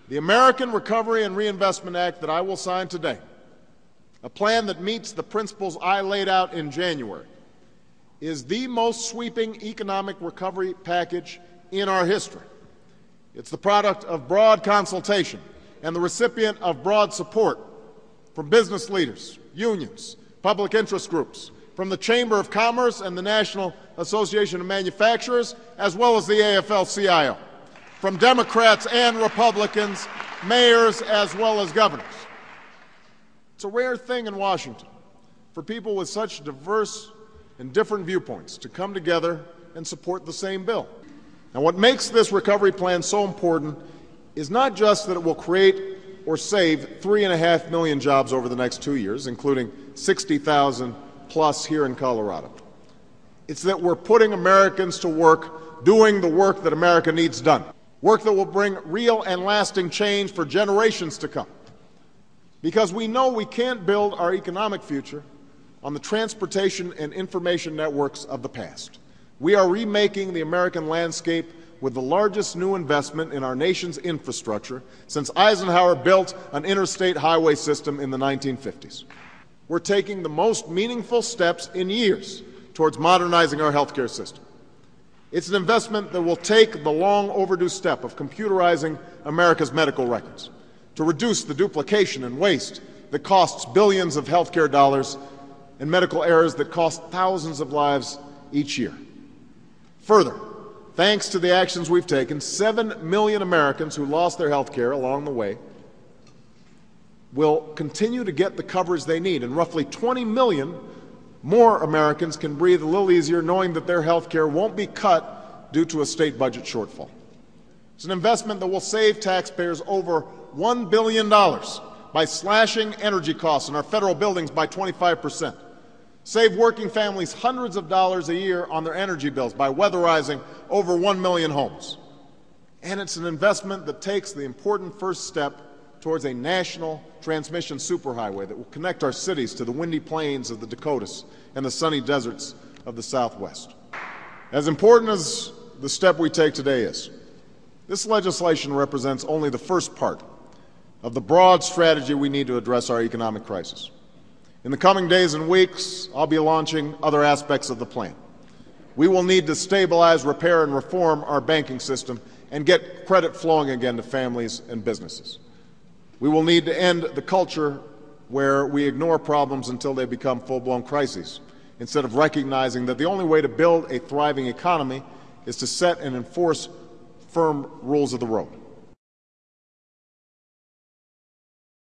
The American Recovery and Reinvestment Act that I will sign today, a plan that meets the principles I laid out in January, is the most sweeping economic recovery package in our history. It's the product of broad consultation and the recipient of broad support from business leaders, unions, public interest groups, from the Chamber of Commerce and the National Association of Manufacturers, as well as the AFL-CIO, from Democrats and Republicans, mayors, as well as governors. It's a rare thing in Washington for people with such diverse and different viewpoints to come together and support the same bill. Now, what makes this recovery plan so important is not just that it will create or save 3.5 million jobs over the next 2 years, including 60,000 plus here in Colorado. It's that we're putting Americans to work doing the work that America needs done, work that will bring real and lasting change for generations to come. Because we know we can't build our economic future on the transportation and information networks of the past. We are remaking the American landscape with the largest new investment in our nation's infrastructure since Eisenhower built an interstate highway system in the 1950s. We're taking the most meaningful steps in years towards modernizing our healthcare system. It's an investment that will take the long overdue step of computerizing America's medical records to reduce the duplication and waste that costs billions of healthcare dollars and medical errors that cost thousands of lives each year. Further, thanks to the actions we've taken, 7 million Americans who lost their health care along the way will continue to get the coverage they need, and roughly 20 million more Americans can breathe a little easier knowing that their health care won't be cut due to a state budget shortfall. It's an investment that will save taxpayers over $1 billion by slashing energy costs in our federal buildings by 25%. Save working families hundreds of dollars a year on their energy bills by weatherizing over 1 million homes. And it's an investment that takes the important first step towards a national transmission superhighway that will connect our cities to the windy plains of the Dakotas and the sunny deserts of the Southwest. As important as the step we take today is, this legislation represents only the first part of the broad strategy we need to address our economic crisis. In the coming days and weeks, I'll be launching other aspects of the plan. We will need to stabilize, repair, and reform our banking system and get credit flowing again to families and businesses. We will need to end the culture where we ignore problems until they become full-blown crises, instead of recognizing that the only way to build a thriving economy is to set and enforce firm rules of the road.